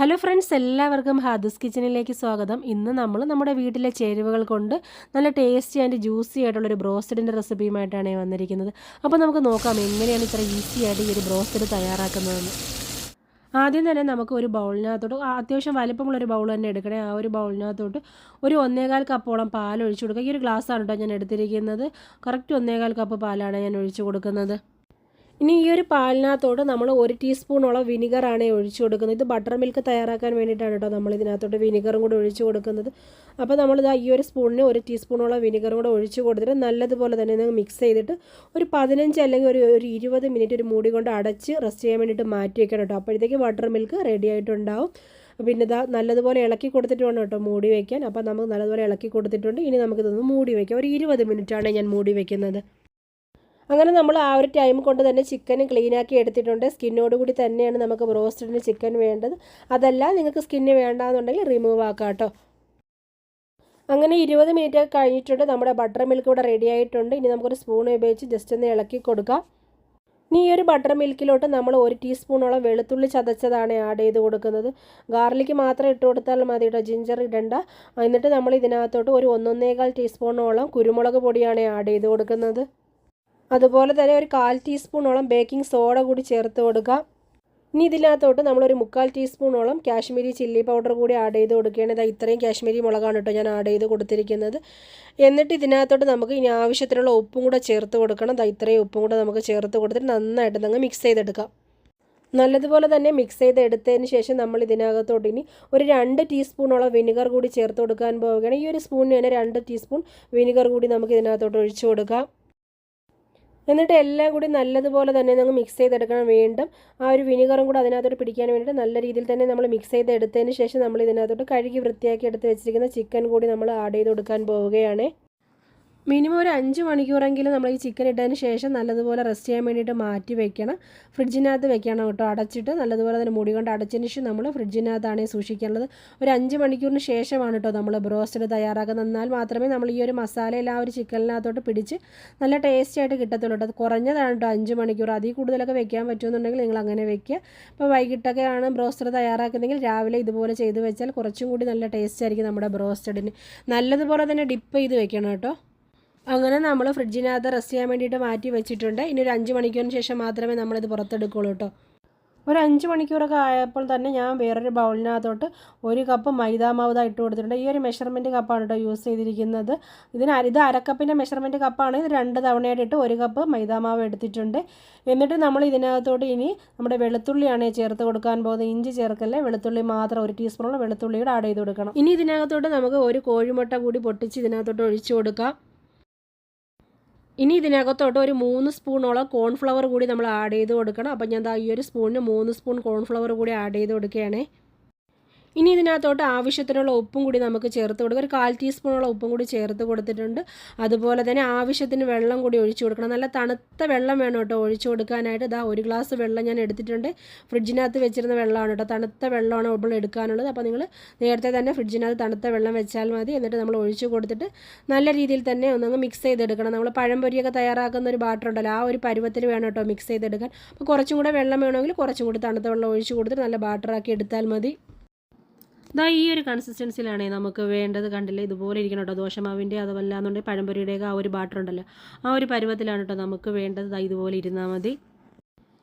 Hello friends, എല്ലാവർക്കും ഹാദൂസ് കിച്ചണിലേക്ക് സ്വാഗതം. ഇന്ന് നമ്മൾ നമ്മുടെ വീട്ടിലെ ചേരുവകൾ കൊണ്ട് നല്ല ടേസ്റ്റി ആൻഡ് ജ്യൂസി ആയിട്ടുള്ളൊരു ബ്രോസ്റ്റഡിൻ്റെ റെസിപ്പിയുമായിട്ടാണ് വന്നിരിക്കുന്നത്. അപ്പോൾ നമുക്ക് നോക്കാം എങ്ങനെയാണ് ഇത്ര ഈസി ആയിട്ട് ഈ ഒരു ബ്രോസ്റ്റഡ് തയ്യാറാക്കുന്നതെന്ന്. ആദ്യം തന്നെ നമുക്ക് ഒരു ബൗളിനകത്തോട്ട് അത്യാവശ്യം വലിപ്പമുള്ളൊരു ബൗൾ തന്നെ എടുക്കണേ. ആ ഒരു ബൗളിനകത്തോട്ട് ഒരു 1.25 കപ്പോളം പാൽ ഒഴിച്ചു കൊടുക്കുക. ഈ ഒരു ഗ്ലാസ്സാണ് കേട്ടോ ഞാൻ എടുത്തിരിക്കുന്നത്. കറക്റ്റ് 1.25 കപ്പ് പാലാണ് ഞാൻ ഒഴിച്ചു കൊടുക്കുന്നത്. ഇനി ഈ ഒരു പാലിനകത്തോട്ട് നമ്മൾ 1 ടീസ്പൂണോളം വിനിഗറാണ് ഒഴിച്ചു കൊടുക്കുന്നത്. ഇത് ബട്ടർ മിൽക്ക് തയ്യാറാക്കാൻ വേണ്ടിയിട്ടാണ് കേട്ടോ നമ്മൾ ഇതിനകത്തോട്ട് വിനിഗറും കൂടെ ഒഴിച്ചു കൊടുക്കുന്നത്. അപ്പോൾ നമ്മളിതാ ഈ ഒരു സ്പൂണിന് 1 ടീസ്പൂണോളം വിനിഗറും കൂടെ ഒഴിച്ചു കൊടുത്തിട്ട് നല്ലതുപോലെ തന്നെ മിക്സ് ചെയ്തിട്ട് ഒരു 15 അല്ലെങ്കിൽ ഒരു 20 മിനിറ്റ് ഒരു മൂടി കൊണ്ട് അടച്ച് റെസ്റ്റ് ചെയ്യാൻ വേണ്ടിയിട്ട് മാറ്റി വെക്കണം കേട്ടോ. അപ്പോഴത്തേക്ക് ബട്ടർ മിൽക്ക് റെഡി ആയിട്ടുണ്ടാവും. പിന്നെ ഇതാ നല്ലതുപോലെ ഇളക്കി കൊടുത്തിട്ട് വേണം കേട്ടോ മൂടി വയ്ക്കാൻ. അപ്പോൾ നമുക്ക് നല്ലതുപോലെ ഇളക്കി കൊടുത്തിട്ടുണ്ട്. ഇനി നമുക്കിതൊന്ന് മൂടി വയ്ക്കാം. ഒരു 20 മിനിറ്റാണ് ഞാൻ മൂടി വയ്ക്കുന്നത്. അങ്ങനെ നമ്മൾ ആ ഒരു ടൈം കൊണ്ട് തന്നെ ചിക്കൻ ക്ലീനാക്കി എടുത്തിട്ടുണ്ട്. സ്കിന്നോട് കൂടി തന്നെയാണ് നമുക്ക് ബ്രോസ്റ്റഡിന് ചിക്കൻ വേണ്ടത്. അതല്ല നിങ്ങൾക്ക് സ്കിന്ന് വേണ്ടാന്നുണ്ടെങ്കിൽ റിമൂവ് ആക്കാം കേട്ടോ. അങ്ങനെ 20 മിനിറ്റ് കഴിഞ്ഞിട്ടുണ്ട്. നമ്മുടെ ബട്ടർ മിൽക്ക് ഇവിടെ റെഡി ആയിട്ടുണ്ട്. ഇനി നമുക്കൊരു സ്പൂൺ ഉപയോഗിച്ച് ജസ്റ്റ് ഒന്ന് ഇളക്കി കൊടുക്കാം. ഇനി ഈ ഒരു ബട്ടർ മിൽക്കിലോട്ട് നമ്മൾ 1 ടീസ്പൂണോളം വെളുത്തുള്ളി ചതച്ചതാണ് ആഡ് ചെയ്ത് കൊടുക്കുന്നത്. ഗാർലിക്ക് മാത്രം ഇട്ട് കൊടുത്താൽ മതി കേട്ടോ, ജിഞ്ചർ ഇടണ്ട. എന്നിട്ട് നമ്മൾ ഇതിനകത്തോട്ട് ഒരു 1.25 ടീസ്പൂണോളം കുരുമുളക് പൊടിയാണ് ആഡ് ചെയ്ത് കൊടുക്കുന്നത്. അതുപോലെ തന്നെ ഒരു 1/4 ടീസ്പൂണോളം ബേക്കിംഗ് സോഡ കൂടി ചേർത്ത് കൊടുക്കാം. ഇനി ഇതിനകത്തോട്ട് നമ്മളൊരു 3/4 ടീസ്പൂണോളം കാശ്മീരി ചില്ലി പൗഡർ കൂടി ആഡ് ചെയ്ത് കൊടുക്കുകയാണ്. ഇതാ ഇത്രയും കാശ്മീരി മുളകാണ് കേട്ടോ ഞാൻ ആഡ് ചെയ്ത് കൊടുത്തിരിക്കുന്നത്. എന്നിട്ട് ഇതിനകത്തോട്ട് നമുക്ക് ഇനി ആവശ്യത്തിനുള്ള ഉപ്പും കൂടെ ചേർത്ത് കൊടുക്കണം. ഇതാ ഇത്രയും ഉപ്പും കൂടെ നമുക്ക് ചേർത്ത് കൊടുത്തിട്ട് നന്നായിട്ട് അങ്ങ് മിക്സ് ചെയ്തെടുക്കാം. നല്ലതുപോലെ തന്നെ മിക്സ് ചെയ്ത് എടുത്തതിന് ശേഷം നമ്മൾ ഇതിനകത്തോട്ട് ഇനി ഒരു 2 ടീസ്പൂണോളം വിനിഗർ കൂടി ചേർത്ത് കൊടുക്കാൻ പോവുകയാണ്. ഈ ഒരു സ്പൂണിന് തന്നെ 2 ടീസ്പൂൺ വിനിഗർ കൂടി നമുക്ക് ഇതിനകത്തോട്ട് ഒഴിച്ചു കൊടുക്കാം. എന്നിട്ട് എല്ലാം കൂടി നല്ലതുപോലെ തന്നെ നമുക്ക് മിക്സ് ചെയ്തെടുക്കണം. വീണ്ടും ആ ഒരു വിനിഗറും കൂടി അതിനകത്തോട്ട് പിടിക്കാൻ വേണ്ടിയിട്ട് നല്ല രീതിയിൽ തന്നെ നമ്മൾ മിക്സ് ചെയ്തെടുത്തതിന് ശേഷം നമ്മൾ ഇതിനകത്തോട്ട് കഴുകി വൃത്തിയാക്കി എടുത്ത് വെച്ചിരിക്കുന്ന ചിക്കൻ കൂടി നമ്മൾ ആഡ് ചെയ്ത് കൊടുക്കാൻ പോവുകയാണ്. മിനിമം ഒരു 5 മണിക്കൂറെങ്കിലും നമ്മൾ ഈ ചിക്കൻ ഇട്ടതിന് ശേഷം നല്ലതുപോലെ റെസ്റ്റ് ചെയ്യാൻ വേണ്ടിയിട്ട് മാറ്റി വെക്കണം. ഫ്രിഡ്ജിനകത്ത് വെക്കണം കേട്ടോ, അടച്ചിട്ട് നല്ലതുപോലെ തന്നെ മൂടി കൊണ്ട് അടച്ചതിന് ശേഷം നമ്മൾ ഫ്രിഡ്ജിനകത്താണ് സൂക്ഷിക്കാനുള്ളത്. ഒരു 5 മണിക്കൂറിന് ശേഷമാണ് കേട്ടോ നമ്മൾ ബ്രോസ്റ്റഡ് തയ്യാറാക്കുന്നത്. എന്നാൽ മാത്രമേ നമ്മൾ ഈ ഒരു മസാലയെല്ലാം ആ ഒരു ചിക്കനിനകത്തോട്ട് പിടിച്ച് നല്ല ടേസ്റ്റി ആയിട്ട് കിട്ടത്തുള്ളൂ കേട്ടോ. കുറഞ്ഞതാണ് കേട്ടോ 5 മണിക്കൂർ. അതിൽ കൂടുതലൊക്കെ വെക്കാൻ പറ്റുമെന്നുണ്ടെങ്കിൽ നിങ്ങൾ അങ്ങനെ വെക്കുക. ഇപ്പോൾ വൈകിട്ടൊക്കെയാണ് ബ്രോസ്റ്റഡ് തയ്യാറാക്കുന്നതെങ്കിൽ രാവിലെ ഇതുപോലെ ചെയ്ത് വെച്ചാൽ കുറച്ചും കൂടി നല്ല ടേസ്റ്റ് ആയിരിക്കും നമ്മുടെ ബ്രോസ്റ്റഡിന്. നല്ലതുപോലെ തന്നെ ഡിപ്പ് ചെയ്ത് വെക്കണം കേട്ടോ. അങ്ങനെ നമ്മൾ ഫ്രിഡ്ജിനകത്ത് റെസ്റ്റ് ചെയ്യാൻ വേണ്ടിയിട്ട് മാറ്റി വെച്ചിട്ടുണ്ട്. ഇനി ഒരു 5 മണിക്കൂറിന് ശേഷം മാത്രമേ നമ്മളിത് പുറത്തെടുക്കുകയുള്ളൂ കേട്ടോ. ഒരു 5 മണിക്കൂറൊക്കെ ആയപ്പോൾ തന്നെ ഞാൻ വേറൊരു ബൗളിനകത്തോട്ട് 1 കപ്പ് മൈദാമാവ് ഇട്ട് കൊടുത്തിട്ടുണ്ട്. ഈ ഒരു മെഷർമെൻറ്റ് കപ്പാണ് കേട്ടോ യൂസ് ചെയ്തിരിക്കുന്നത്. ഇത് അരക്കപ്പിൻ്റെ മെഷർമെൻറ്റ് കപ്പാണ്. ഇത് 2 തവണയായിട്ട് ഇട്ട് 1 കപ്പ് മൈദാമാവ് എടുത്തിട്ടുണ്ട്. എന്നിട്ട് നമ്മൾ ഇതിനകത്തോട്ട് ഇനി നമ്മുടെ വെളുത്തുള്ളിയാണ് ചേർത്ത് കൊടുക്കാൻ പോകുന്നത്. ഇഞ്ചി ചേർക്കല്ലേ, വെളുത്തുള്ളി മാത്രം 1 ടീസ്പൂണോളം വെളുത്തുള്ളിയുടെ ആഡ് ചെയ്ത് കൊടുക്കണം. ഇനി ഇതിനകത്തോട്ട് നമുക്ക് ഒരു കോഴിമുട്ട കൂടി പൊട്ടിച്ച് ഇതിനകത്തോട്ട് ഒഴിച്ചു കൊടുക്കാം. ഇനി ഇതിനകത്തോട്ട് ഒരു 3 സ്പൂണോളം കോൺഫ്ലവർ കൂടി നമ്മൾ ആഡ് ചെയ്ത് കൊടുക്കണം. അപ്പോൾ ഞാൻ ഈ ഒരു സ്പൂണിന് 3 സ്പൂൺ കോൺഫ്ലവർ കൂടി ആഡ് ചെയ്ത് കൊടുക്കുകയാണേ. ഇനി ഇതിനകത്തോട്ട് ആവശ്യത്തിനുള്ള ഉപ്പും കൂടി നമുക്ക് ചേർത്ത് കൊടുക്കുക. ഒരു 1/4 ടീസ്പൂണോളം ഉപ്പും കൂടി ചേർത്ത് കൊടുത്തിട്ടുണ്ട്. അതുപോലെ തന്നെ ആവശ്യത്തിന് വെള്ളം കൂടി ഒഴിച്ചു കൊടുക്കണം. നല്ല തണുത്ത വെള്ളം വേണം കേട്ടോ ഒഴിച്ചു കൊടുക്കാനായിട്ട്. ഇതാ 1 ഗ്ലാസ് വെള്ളം ഞാൻ എടുത്തിട്ടുണ്ട്. ഫ്രിഡ്ജിനകത്ത് വെച്ചിരുന്ന വെള്ളമാണ് കേട്ടോ, തണുത്ത വെള്ളമാണ് നമ്മൾ എടുക്കാനുള്ളത്. അപ്പോൾ നിങ്ങൾ നേരത്തെ തന്നെ ഫ്രിഡ്ജിനകത്ത് തണുത്ത വെള്ളം വെച്ചാൽ മതി. എന്നിട്ട് നമ്മൾ ഒഴിച്ചു കൊടുത്തിട്ട് നല്ല രീതിയിൽ തന്നെ ഒന്നങ്ങ് മിക്സ് ചെയ്തെടുക്കണം. നമ്മൾ പഴംപൊരിയൊക്കെ തയ്യാറാക്കുന്ന ഒരു ബാറ്റർ ഉണ്ടല്ലോ, ആ ഒരു പരുവത്തിൽ വേണം കേട്ടോ മിക്സ് ചെയ്തെടുക്കാൻ. അപ്പോൾ കുറച്ചും കൂടെ വെള്ളം വേണമെങ്കിൽ കുറച്ചും കൂടി തണുത്ത വെള്ളം ഒഴിച്ചു കൊടുത്തിട്ട് നല്ല ബാറ്ററാക്കി എടുത്താൽ മതി. ഇതാ ഈ ഒരു കൺസിസ്റ്റൻസിയിലാണേ നമുക്ക് വേണ്ടത്. കണ്ടില്ലേ, ഇതുപോലെ ഇരിക്കണം കേട്ടോ. ദോശമാവിൻ്റെ അതുമല്ലാന്നുണ്ടെങ്കിൽ പഴംപൊരിയുടെയൊക്കെ ആ ഒരു ബാറ്റർ ഉണ്ടല്ലോ, ആ ഒരു പരുവത്തിലാണ് കേട്ടോ നമുക്ക് വേണ്ടത്. ഇതുപോലെ ഇരുന്നാൽ മതി.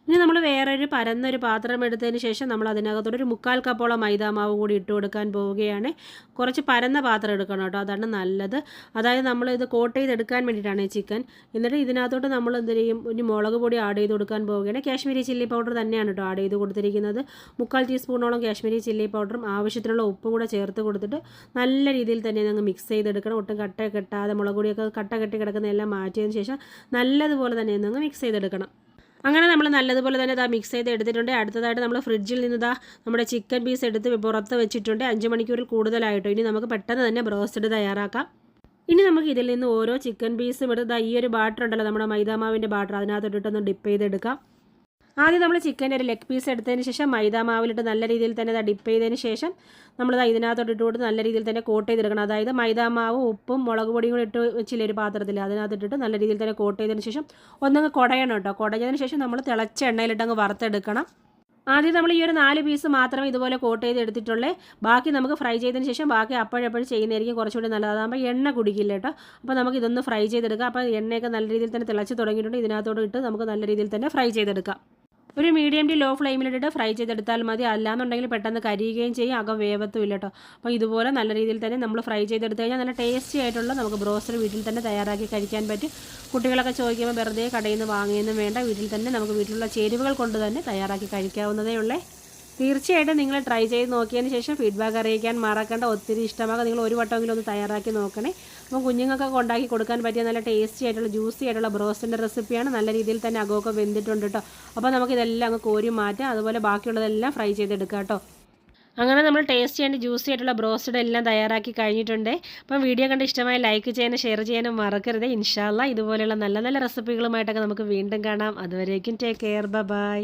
ഇനി നമ്മൾ വേറൊരു പരന്നൊരു പാത്രം എടുത്തതിന് ശേഷം നമ്മൾ അതിനകത്തോട്ട് ഒരു 3/4 കപ്പോളം മൈദാമാവ് കൂടി ഇട്ട് കൊടുക്കാൻ പോവുകയാണ്. കുറച്ച് പരന്ന പാത്രം എടുക്കണം കേട്ടോ, അതാണ് നല്ലത്. അതായത് നമ്മൾ ഇത് കോട്ട് ചെയ്തെടുക്കാൻ വേണ്ടിയിട്ടാണ് ചിക്കൻ. എന്നിട്ട് ഇതിനകത്തോട്ട് നമ്മൾ എന്ത് ചെയ്യും, ഒരു മുളക് പൊടി ആഡ് ചെയ്ത് കൊടുക്കാൻ പോവുകയാണ്. കാശ്മീരി ചില്ലി പൗഡർ തന്നെയാണ് കേട്ടോ ആഡ് ചെയ്ത് കൊടുത്തിരിക്കുന്നത്. 3/4 ടീസ്പൂണോളം കാശ്മീരി ചില്ലി പൗഡറും ആവശ്യത്തിനുള്ള ഉപ്പും കൂടെ ചേർത്ത് കൊടുത്തിട്ട് നല്ല രീതിയിൽ തന്നെ ഞങ്ങൾ മിക്സ് ചെയ്തെടുക്കണം. ഒട്ടും കട്ട കെട്ടാതെ മുളക് പൊടിയൊക്കെ കട്ട കെട്ടി കിടക്കുന്നതെല്ലാം മാറ്റിയതിന് ശേഷം നല്ലതുപോലെ തന്നെ ഞങ്ങൾ മിക്സ് ചെയ്തെടുക്കണം. അങ്ങനെ നമ്മൾ നല്ലതുപോലെ തന്നെ മിക്സ് ചെയ്ത് എടുത്തിട്ടുണ്ട്. അടുത്തതായിട്ട് നമ്മൾ ഫ്രിഡ്ജിൽ നിന്ന് നമ്മുടെ ചിക്കൻ പീസ് എടുത്ത് പുറത്ത് വെച്ചിട്ടുണ്ട് 5 മണിക്കൂറിൽ കൂടുതലായിട്ടോ. ഇനി നമുക്ക് പെട്ടെന്ന് തന്നെ ബ്രോസ്റ്റഡ് തയ്യാറാക്കാം. ഇനി നമുക്ക് ഇതിൽ നിന്ന് ഓരോ ചിക്കൻ പീസും എടുത്ത് ഈ ഒരു ബാറ്റർ ഉണ്ടല്ലോ, നമ്മുടെ മൈദാമാവിൻ്റെ ബാറ്റർ, അതിനകത്തോട്ടൊന്ന് ഡിപ്പ് ചെയ്തെടുക്കാം. ആദ്യം നമ്മൾ ചിക്കൻ്റെ ഒരു ലെഗ് പീസ് എടുത്തതിന് ശേഷം മൈദാമാവിലിട്ട് നല്ല രീതിയിൽ തന്നെ ഡിപ്പ് ചെയ്തതിന് ശേഷം നമ്മൾ ഇതിനകത്തോട്ട് ഇട്ട് കൊടുത്ത് നല്ല രീതിയിൽ തന്നെ കോട്ട് ചെയ്തെടുക്കണം. അതായത് മൈദാമാവും ഉപ്പും മുളക് പൊടിയും കൂടി ഇട്ട് വെച്ചില്ല ഒരു പാത്രത്തിൽ, അതിനകത്തിട്ടിട്ട് നല്ല രീതിയിൽ തന്നെ കോട്ട് ചെയ്തതിന് ശേഷം ഒന്നങ്ങ് കുടയണം കേട്ടോ. കുടഞ്ഞതിന് ശേഷം നമ്മൾ തിളച്ച എണ്ണയിലിട്ടങ്ങ് വറുത്തെടുക്കണം. ആദ്യം നമ്മൾ ഈ ഒരു 4 പീസ് മാത്രമേ ഇതുപോലെ കോട്ട് ചെയ്ത് എടുത്തിട്ടുള്ളൂ. ബാക്കി നമുക്ക് ഫ്രൈ ചെയ്തതിന് ശേഷം ബാക്കി അപ്പോഴപ്പോഴും ചെയ്യുന്നതായിരിക്കും കുറച്ചുകൂടി നല്ലത്. അതാകുമ്പോൾ എണ്ണ കുടിക്കില്ല കേട്ടോ. അപ്പോൾ നമുക്ക് ഇതൊന്ന് ഫ്രൈ ചെയ്തെടുക്കാം. അപ്പോൾ എണ്ണയൊക്കെ നല്ല രീതിയിൽ തന്നെ തിളച്ച് തുടങ്ങിയിട്ടുണ്ട്. ഇതിനകത്തോട് ഇട്ട് നമുക്ക് നല്ല രീതിയിൽ തന്നെ ഫ്രൈ ചെയ്തെടുക്കാം. ഒരു മീഡിയം ടു ലോ ഫ്ലെയിമിലിട്ടിട്ട് ഫ്രൈ ചെയ്തെടുത്താൽ മതി. അല്ലാന്നുണ്ടെങ്കിൽ പെട്ടെന്ന് കരിയുകയും ചെയ്യും, അകം വേവത്തും ഇല്ല കേട്ടോ. അപ്പോൾ ഇതുപോലെ നല്ല രീതിയിൽ തന്നെ നമ്മൾ ഫ്രൈ ചെയ്തെടുത്ത് കഴിഞ്ഞാൽ നല്ല ടേസ്റ്റി ആയിട്ടുള്ള നമുക്ക് ബ്രോസ്റ്റർ വീട്ടിൽ തന്നെ തയ്യാറാക്കി കഴിക്കാൻ പറ്റും. കുട്ടികളൊക്കെ ചോദിക്കുമ്പോൾ വെറുതെ കടയിൽ നിന്ന് വാങ്ങിയൊന്നും വേണ്ട, വീട്ടിൽ തന്നെ നമുക്ക് വീട്ടിലുള്ള ചേരുവകൾ കൊണ്ട് തന്നെ തയ്യാറാക്കി കഴിക്കാവുന്നതേ ഉള്ളേ. തീർച്ചയായിട്ടും നിങ്ങൾ ട്രൈ ചെയ്ത് നോക്കിയതിന് ശേഷം ഫീഡ്ബാക്ക് അറിയിക്കാൻ മറക്കണ്ട. ഒത്തിരി ഇഷ്ടമാകുക. നിങ്ങൾ ഒരു വട്ടമെങ്കിലും ഒന്ന് തയ്യാറാക്കി നോക്കണേ. അപ്പോൾ കുഞ്ഞുങ്ങൾക്കൊക്കെ ഉണ്ടാക്കി കൊടുക്കാൻ പറ്റിയ നല്ല ടേസ്റ്റി ആയിട്ടുള്ള ജ്യൂസി ആയിട്ടുള്ള ബ്രോസ്റ്റിൻ്റെ റെസിപ്പിയാണ്. നല്ല രീതിയിൽ തന്നെ അകമൊക്കെ വെന്തിട്ടുണ്ട് കേട്ടോ. അപ്പോൾ നമുക്കിതെല്ലാം അങ്ങ് കോരി മാറ്റാം. അതുപോലെ ബാക്കിയുള്ളതെല്ലാം ഫ്രൈ ചെയ്തെടുക്കാം കേട്ടോ. അങ്ങനെ നമ്മൾ ടേസ്റ്റി ആൻഡ് ജ്യൂസി ആയിട്ടുള്ള ബ്രോസ്റ്റഡ് എല്ലാം തയ്യാറാക്കി കഴിഞ്ഞിട്ടുണ്ട്. അപ്പം വീഡിയോ കണ്ട് ഇഷ്ടമായി ലൈക്ക് ചെയ്യാനും ഷെയർ ചെയ്യാനും മറക്കരുത്. ഇൻഷാ അല്ലാഹ് ഇതുപോലെയുള്ള നല്ല നല്ല റെസിപ്പികളുമായിട്ടൊക്കെ നമുക്ക് വീണ്ടും കാണാം. അതുവരേക്കും ടേക്ക് കെയർ, ബൈ.